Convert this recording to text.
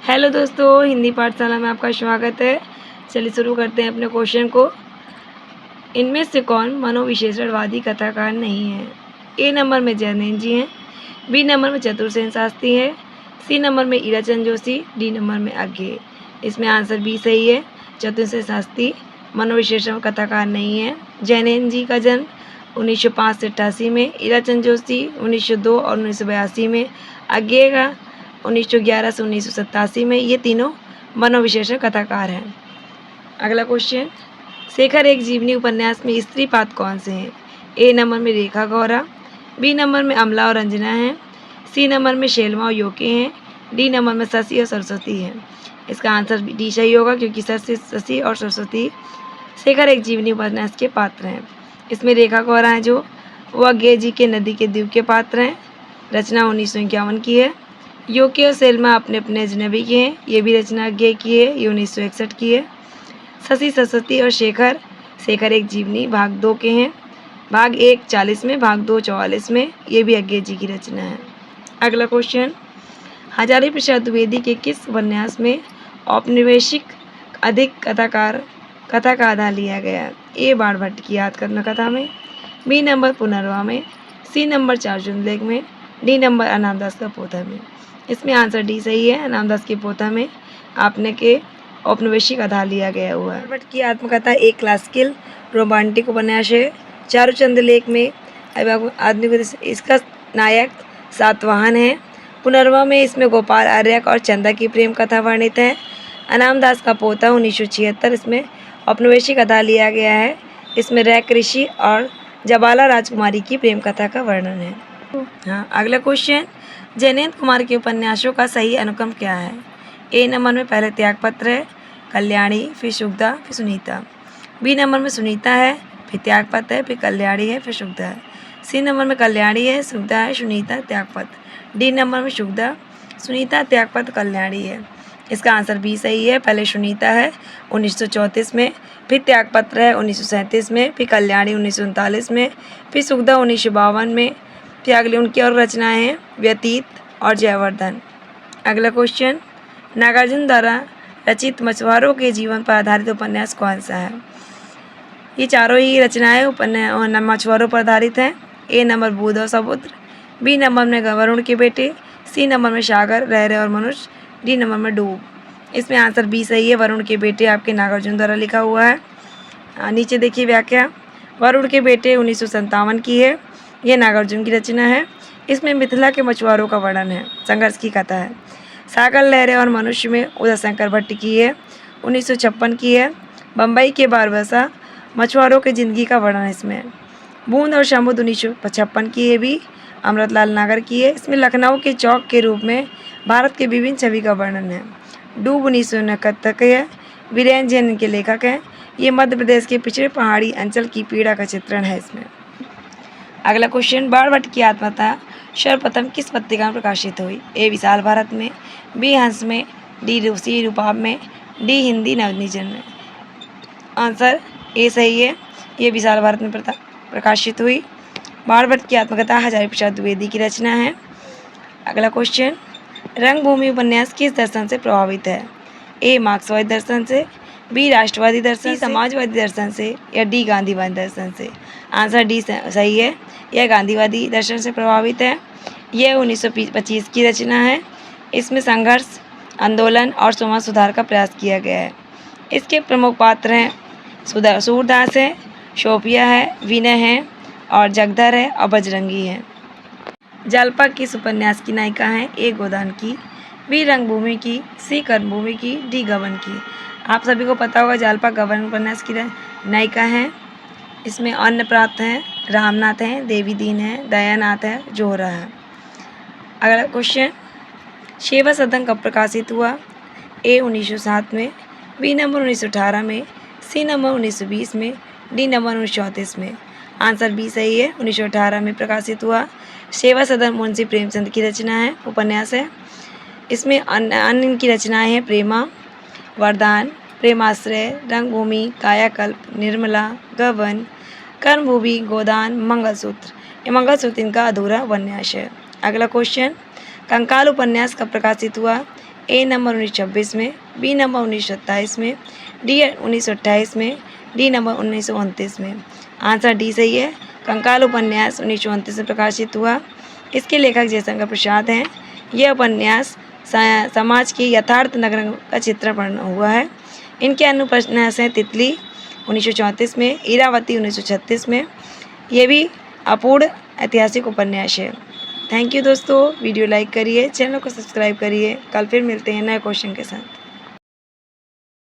Hello दोस्तों, हिंदी पाठशाला में आपका स्वागत है। चलिए शुरू करते हैं अपने क्वेश्चन को। इनमें से कौन मनोविश्लेषणवादी कथाकार नहीं है? ए नंबर में जैनेन जी हैं, बी नंबर में चतुरसेन शास्त्री है, सी नंबर में ईराचंद जोशी, डी नंबर में अज्ञे। इसमें आंसर बी सही है। चतुरसेन शास्त्री मनोविश्लेषण कथाकार नहीं है। जैनेन जी का जन्म 1905 से 88 में, ईराचंद जोशी 1902 और 1982 में, अज्ञे का 1911 से 1987 में। ये तीनों मनोविश्लेषण कथाकार हैं। अगला क्वेश्चन, शेखर एक जीवनी उपन्यास में स्त्री पात्र कौन से हैं? ए नंबर में रेखा गौरा, बी नंबर में अमला और रंजना हैं, सी नंबर में शेलमा और योके हैं, डी नंबर में शशि और सरस्वती हैं। इसका आंसर डी सही होगा, क्योंकि शशि और सरस्वती शेखर एक जीवनी उपन्यास के पात्र हैं। इसमें रेखा गौरा हैं जो वो अज्ञे जी के नदी के द्वीप के पात्र हैं। रचना 1951 की है। योके और शेलमा अपने अपने अजनबी के हैं। ये भी रचना अज्ञे की है, ये 1961 की है। शशि सरस्वती और शेखर एक जीवनी भाग 2 के हैं। भाग 1 40 में, भाग 2 44 में। ये भी अज्ञे जी की रचना है। अगला क्वेश्चन, हजारी प्रसाद द्विवेदी के किस उपन्यास में औपनिवेशिक अधिक कथा का आधार लिया गया? ए बाण भट्ट की याद करना कथा में, बी नंबर पुनर्वा में, सी नंबर चारचंद लेख में, डी नंबर अनामदास का पोथा में। इसमें आंसर डी सही है। अनामदास की पोथा में आपने के औपनिवेशिक आधार लिया गया हुआ है। भट्ट की आत्मकथा एक क्लासिकल रोमांटिक उपन्यास है। चारुचंद लेख में आदमी इसका नायक सातवाहन है। पुनर्वा में इसमें गोपाल आर्यक और चंदा की प्रेम कथा वर्णित है। अनामदास का पोथा 1976, इसमें औपनिवेशिक आधार लिया गया है। इसमें रैक ऋषि और जबाला राजकुमारी की प्रेम कथा का वर्णन है। हाँ, अगला क्वेश्चन, जयनेंद्र कुमार के उपन्यासों का सही अनुक्रम क्या है? ए नंबर में पहले त्यागपत्र है, कल्याणी, फिर सुगधा, फिर सुनीता। बी नंबर में सुनीता है, फिर त्यागपत्र है, फिर कल्याणी है, फिर सुगधा है। सी नंबर में कल्याणी है, सुगधा है, सुनीता, त्यागपत्र। डी नंबर में सुगधा, सुनीता, त्यागपत्र, कल्याणी है। इसका आंसर बी सही है। पहले सुनीता है 1934 में, फिर त्यागपत्र है 1937 में, फिर कल्याणी 1939 में, फिर सुगधा 1952 में। फिर अगली उनकी और रचनाएं हैं व्यतीत और जयवर्धन। अगला क्वेश्चन, नागार्जुन द्वारा रचित मछुआरों के जीवन पर आधारित उपन्यास कौन सा है? ये चारों ही रचनाएं मछुआरों पर आधारित हैं। ए नंबर बूढ़ और समुद्र, बी नंबर में वरुण के बेटे, सी नंबर में सागर, रहरे और मनुष्य, डी नंबर में डूब। इसमें आंसर बी सही है। वरुण के बेटे आपके नागार्जुन द्वारा लिखा हुआ है। नीचे देखिए व्याख्या। वरुण के बेटे 1957 की है। यह नागार्जुन की रचना है। इसमें मिथिला के मछुआरों का वर्णन है, संघर्ष की कथा है। सागर, लहरे और मनुष्य में उदय शंकर भट्ट की है, 1956 की है। बम्बई के बारबसा मछुआरों की जिंदगी का वर्णन है इसमें। बूंद और समुद्र 1955 की है, भी अमृतलाल नागर की है। इसमें लखनऊ के चौक के रूप में भारत के विभिन्न छवि का वर्णन है। डूब 1969 के है। वीरेंद्र जैन के लेखक हैं। ये मध्य प्रदेश के पिछड़े पहाड़ी अंचल की पीड़ा का चित्रण है इसमें। अगला क्वेश्चन, बाण भट्ट की आत्मकथा सर्वप्रथम किस पत्रिका में प्रकाशित हुई? ए विशाल भारत में, बी हंस में, डी रूसी रूपाब में, डी हिंदी नवनिजन में। आंसर ए सही है। ये विशाल भारत में प्रकाशित हुई। बाण भट्ट की आत्मकथा हजारी प्रसाद द्विवेदी की रचना है। अगला क्वेश्चन, रंगभूमि उपन्यास किस दर्शन से प्रभावित है? ए मार्क्सवादी दर्शन से, बी राष्ट्रवादी दर्शन, सी समाजवादी दर्शन से, या डी गांधीवादी दर्शन से। आंसर डी सही है। यह गांधीवादी दर्शन से प्रभावित है। यह 1925 की रचना है। इसमें संघर्ष, आंदोलन और समाज सुधार का प्रयास किया गया है। इसके प्रमुख पात्र हैं सूरदास है, शोपिया है, विनय है और जगधर है और बजरंगी है। जालपा किस उपन्यास की नायिका हैं? ए गोदान की, बी रंगभूमि की, सी कर्मभूमि की, डी गबन की। आप सभी को पता होगा जालपा गबन उपन्यास की नायिका हैं। इसमें अन्नप्राप्त हैं, रामनाथ हैं, देवी दीन है, दयानाथ है, जोहरा है। अगला क्वेश्चन, सेवा सदन कब प्रकाशित हुआ? ए 1907 में, बी नंबर 1918 में, सी नंबर 1920 में, डी नंबर 1934 में। आंसर बी सही है। 1918 में प्रकाशित हुआ। सेवा सदन मुंशी प्रेमचंद की रचना है, उपन्यास है। इसमें अन्य इनकी रचनाएं हैं प्रेमा, वरदान, प्रेमाश्रय, रंगभूमि, कायाकल्प, निर्मला, गबन, कर्मभूमि, गोदान, मंगलसूत्र। ये मंगलसूत्र इनका अधूरा उपन्यास है। अगला क्वेश्चन, कंकाल उपन्यास कब प्रकाशित हुआ? ए नंबर 1926 में, बी नंबर 1927 में, डी 1928 में, डी नंबर 1929 में। आंसर डी सही है। कंकाल उपन्यास 1929 में प्रकाशित हुआ। इसके लेखक जयशंकर प्रसाद हैं। यह उपन्यास समाज की यथार्थ नगर का चित्रण हुआ है। इनके अनुपन्यास हैं तितली 1934 में, इरावती 1936 में। ये भी अपूर्ण ऐतिहासिक उपन्यास है। थैंक यू दोस्तों, वीडियो लाइक करिए, चैनल को सब्सक्राइब करिए। कल फिर मिलते हैं नए क्वेश्चन के साथ।